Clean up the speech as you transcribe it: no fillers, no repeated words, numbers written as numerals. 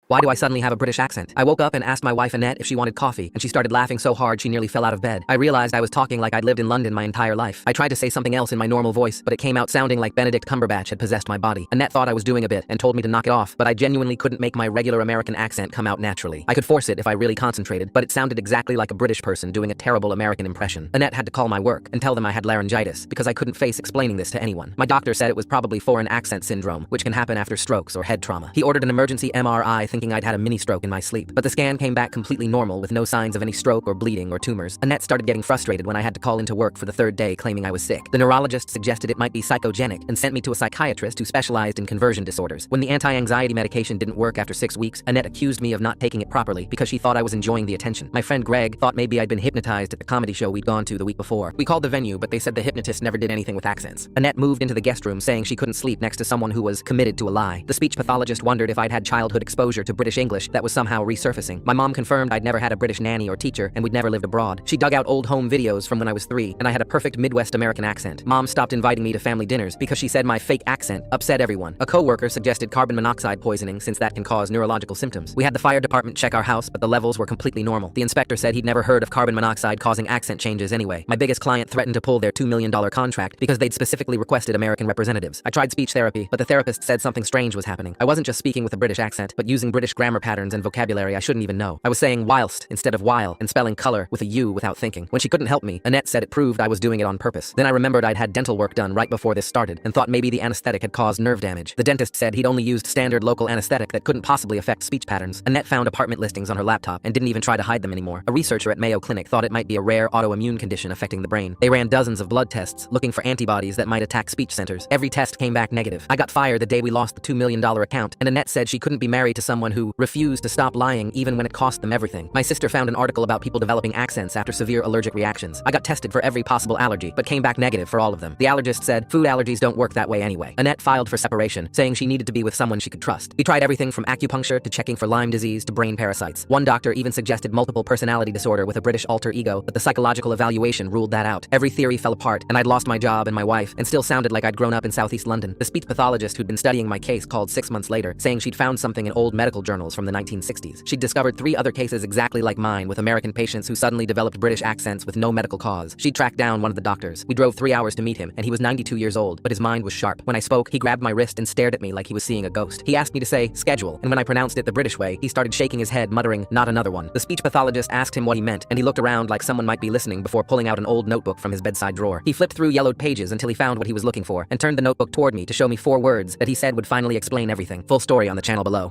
Why do I suddenly have a British accent? I woke up and asked my wife Annette if she wanted coffee, and she started laughing so hard she nearly fell out of bed. I realized I was talking like I'd lived in London my entire life. I tried to say something else in my normal voice, but it came out sounding like Benedict Cumberbatch had possessed my body. Annette thought I was doing a bit and told me to knock it off, but I genuinely couldn't make my regular American accent come out naturally. I could force it if I really concentrated, but it sounded exactly like a British person doing a terrible American impression. Annette had to call my work and tell them I had laryngitis because I couldn't face explaining this to anyone. My doctor said it was probably foreign accent syndrome, which can happen after strokes or head trauma. He ordered an emergency MRI thinking I'd had a mini stroke in my sleep, but the scan came back completely normal with no signs of any stroke or bleeding or tumors. Annette started getting frustrated when I had to call into work for the third day claiming I was sick. The neurologist suggested it might be psychogenic and sent me to a psychiatrist who specialized in conversion disorders. When the anti-anxiety medication didn't work after 6 weeks, Annette accused me of not taking it properly because she thought I was enjoying the attention. My friend Greg thought maybe I'd been hypnotized at the comedy show we'd gone to the week before. We called the venue, but they said the hypnotist never did anything with accents. Annette moved into the guest room saying she couldn't sleep next to someone who was committed to a lie. The speech pathologist wondered if I'd had childhood exposure to British English that was somehow resurfacing. My mom confirmed I'd never had a British nanny or teacher and we'd never lived abroad. She dug out old home videos from when I was 3 and I had a perfect Midwest American accent. Mom stopped inviting me to family dinners because she said my fake accent upset everyone. A coworker suggested carbon monoxide poisoning since that can cause neurological symptoms. We had the fire department check our house, but the levels were completely normal. The inspector said he'd never heard of carbon monoxide causing accent changes anyway. My biggest client threatened to pull their $2 million contract because they'd specifically requested American representatives. I tried speech therapy, but the therapist said something strange was happening. I wasn't just speaking with a British accent, but using British grammar patterns and vocabulary I shouldn't even know. I was saying whilst instead of while and spelling color with a U without thinking. When she couldn't help me, Annette said it proved I was doing it on purpose. Then I remembered I'd had dental work done right before this started and thought maybe the anesthetic had caused nerve damage. The dentist said he'd only used standard local anesthetic that couldn't possibly affect speech patterns. Annette found apartment listings on her laptop and didn't even try to hide them anymore. A researcher at Mayo Clinic thought it might be a rare autoimmune condition affecting the brain. They ran dozens of blood tests looking for antibodies that might attack speech centers. Every test came back negative. I got fired the day we lost the $2 million account, and Annette said she couldn't be married to someone who refused to stop lying even when it cost them everything. My sister found an article about people developing accents after severe allergic reactions. I got tested for every possible allergy, but came back negative for all of them. The allergist said food allergies don't work that way anyway. Annette filed for separation, saying she needed to be with someone she could trust. We tried everything from acupuncture to checking for Lyme disease to brain parasites. One doctor even suggested multiple personality disorder with a British alter ego, but the psychological evaluation ruled that out. Every theory fell apart, and I'd lost my job and my wife, and still sounded like I'd grown up in Southeast London. The speech pathologist who'd been studying my case called 6 months later, saying she'd found something in old medical journals from the 1960s. She'd discovered 3 other cases exactly like mine with American patients who suddenly developed British accents with no medical cause. She tracked down one of the doctors. We drove 3 hours to meet him, and he was 92 years old, but his mind was sharp. When I spoke, he grabbed my wrist and stared at me like he was seeing a ghost. He asked me to say, schedule, and when I pronounced it the British way, he started shaking his head, muttering, not another one. The speech pathologist asked him what he meant, and he looked around like someone might be listening before pulling out an old notebook from his bedside drawer. He flipped through yellowed pages until he found what he was looking for, and turned the notebook toward me to show me 4 words that he said would finally explain everything. Full story on the channel below.